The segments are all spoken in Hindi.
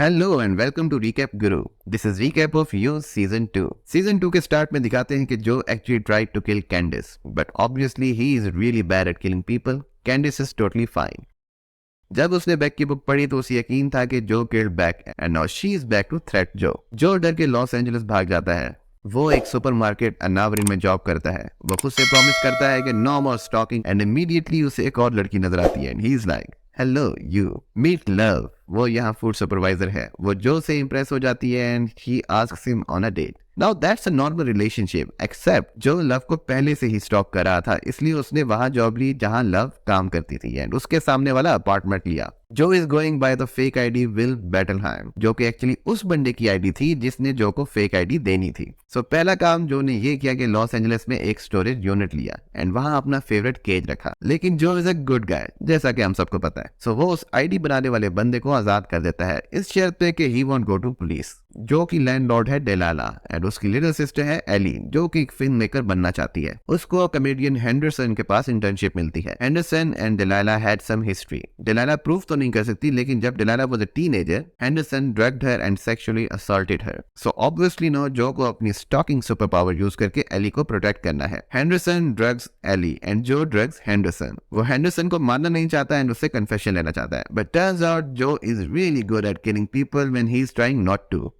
Hello and welcome to Recap Guru. This is recap of You season 2। Season 2 के स्टार्ट में दिखाते हैं कि जो actually tried to kill Candace, but obviously he is really bad at killing people. Candace is totally fine. जब उसने बैक की बुक पढ़ी तो उसे यकीन था कि Joe killed Beck and now she is back to threat Joe. Joe डर के लॉस एंजलिस भाग जाता है। वो एक सुपरमार्केट अनावरिन में जॉब करता है। वो खुद से प्रॉमिस करता है कि no more stalking and immediately उसे एक और लड़की नजर आती है and he is like hello you meet Love. वो यहाँ फूड सुपरवाइजर है। वो जो से इम्प्रेस हो जाती है and he asks him on a date. Now that's a normal relationship except Joe Love को पहले से ही स्टॉक कर रहा था, इसलिए उसने वहां जॉब ली जहां लव काम करती थी एंड उसके सामने वाला अपार्टमेंट लिया। Joe is going by the fake ID Will Bettelheim, जो कि एक्चुअली उस बंदे की आईडी थी जिसने जो को फेक आईडी देनी थी। सो पहला काम जो ने ये किया कि लॉस एंजलिस में एक स्टोरेज यूनिट लिया एंड वहां अपना फेवरेट केज रखा। लेकिन जो इज अ गुड गाय, जैसा कि हम सबको पता है। सो वो उस आईडी बनाने वाले बंदे को आजाद कर देता है इस शर्त पे कि he won't go to police. Joe की लैंडलॉर्ड है डेलाला एंड उसकी लिटिल सिस्टर है एली, जो कि एक फिल्म मेकर बनना चाहती है। उसको कॉमेडियन हेंडरसन के पास इंटर्नशिप मिलती है। Henderson and Delilah had some history. Delilah proof तो नहीं कर सकती, लेकिन जब Delilah was a teenager, Henderson drugged her and sexually assaulted her. So obviously no Joe को अपनी स्टॉकिंग सुपर पावर यूज करके एली को प्रोटेक्ट करना है। Henderson drugs Ellie and Joe drugs Henderson. वो हेंडरसन को मारना नहीं चाहता एंड उससे कन्फेशन लेना चाहता है, but turns out Joe is really good at killing people when he is trying not to.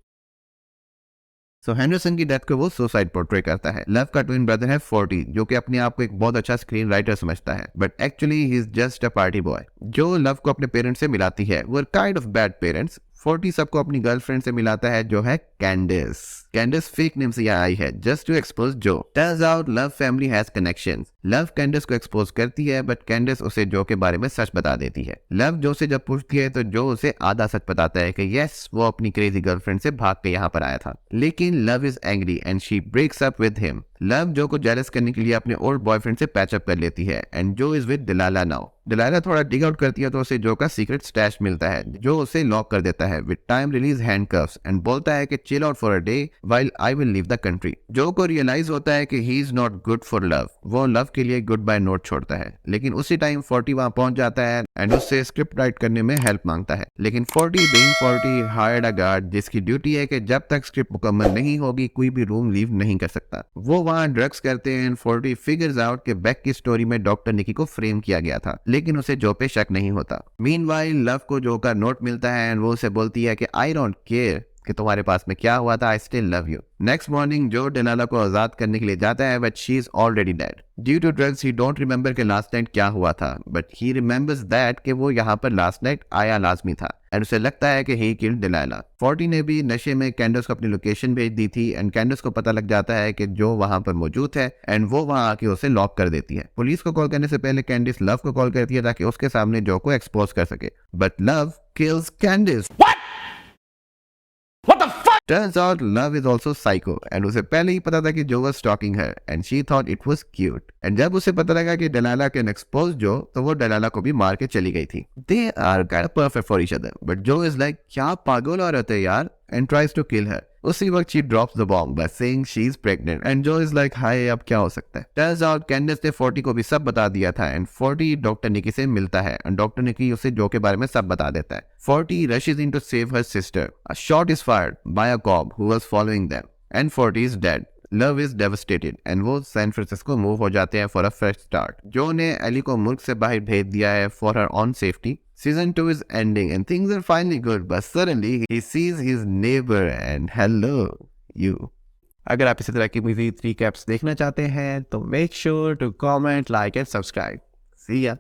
So Henderson की डेथ को वो सुसाइड पोर्ट्रे करता है। लव का ट्विन ब्रदर है 40, जो कि अपने आप को एक बहुत अच्छा स्क्रीन राइटर समझता है, but actually he is just a party boy. जो लव को अपने पेरेंट्स से मिलाती है वो काइंड ऑफ बैड पेरेंट्स। 40 सबको अपनी गर्लफ्रेंड से मिलाता है जो है कैंडिस। कैंडिस फेक नेम से यहाँ आई है जस्ट टू एक्सपोज जो। Turns out love family has connections. Love कैंडिस को एक्सपोज करती है, बट कैंडिस उसे जो के बारे में सच बता देती है। लव जो से जब पूछती है तो जो उसे आधा सच बताता है कि यस वो अपनी क्रेजी गर्लफ्रेंड से भाग के यहाँ पर आया था। लेकिन Love is angry and she breaks up with him. Love Joe को जेलस करने के लिए अपने ओल्ड बॉयफ्रेंड से पैचअप कर लेती है एंड जो इज विद डिलाला नाउ। डिलाला थोड़ा डिग आउट करती है तो उसे जो का सीक्रेट स्टैश मिलता है, जो उसे लॉक कर देता है with time release handcuffs and बोलता है कि chill out for a day while I will leave the country. जो को रियलाइज होता है कि he is not good for love. वो लव के लिए गुड बाय नोट छोड़ता है, लेकिन उसी टाइम 40 वहां पहुंच जाता है एंड उससे स्क्रिप्ट राइट करने में हेल्प मांगता है। लेकिन 40 बीइंग 40 हायर्ड अ गार्ड, जिसकी ड्यूटी है कि जब तक स्क्रिप्ट मुकम्मल नहीं होगी कोई भी रूम लीव नहीं कर सकता। वो वहां ड्रग्स करते हैं एंड 40 फिगर्स आउट कि बैक की स्टोरी में डॉक्टर निकी को फ्रेम किया गया था, लेकिन उसे जो पे शक नहीं होता। मीनवाइल लव को जो का नोट मिलता है एंड वो उसे बोलती है कि आई डोंट केयर कि तुम्हारे पास में क्या हुआ था, I still love you. Next morning Joe Delilah को आजाद करने के लिए जाता है, but she is already dead due to drugs. He don't remember कि लास्ट नाइट क्या हुआ था, बट ही रिमेंबर्स दैट कि वो यहाँ पर लास्ट नाइट आया लाजमी था एंड उसे लगता है कि ही किल्ड डेलाला। 40 ने भी नशे में कैंडस को अपनी लोकेशन भेज दी थी एंड कैंडस को पता लग जाता है कि जो वहां पर मौजूद है एंड वो वहां आके उसे लॉक कर देती है। पुलिस को कॉल करने से पहले कैंडिस लव को कॉल करती है ताकि उसके सामने जो को एक्सपोज कर सके, but love kills कैंडिस। Turns out love is also psycho and उसे पहले ही पता था कि जो was stalking her and she thought it was cute। and जब उसे पता लगा कि डेलाला can expose जो, तो वो डेलाला को भी मार के चली गई थी। They are kind of perfect for each other, but Joe is like क्या पागल औरत है यार and tries to kill her। उसी वक्त she drops the bomb by saying she is pregnant and Joe is like हाय अब क्या हो सकता है। Turns out Candace ने 40 को भी सब बता दिया था and 40 डॉक्टर निकी से मिलता है and डॉक्टर निकी उसे जो के बारे में सब बता देता है। 40 rushes in to save her sister। A shot is fired by a cop who was following them and 40 is dead। Love is devastated and वो सैन फ्रांसिस्को मूव हो जाते हैं फॉर अ फ्रेश स्टार्ट। जो ने एली को मुल्क से बाहर भेज दिया है for her on safety. Season 2 is ending and things are finally good, but suddenly he sees his neighbor and hello you। अगर आप इसी तरह की मूवी 3 कैप्स देखना चाहते हैं तो make sure to comment, like and subscribe. See ya।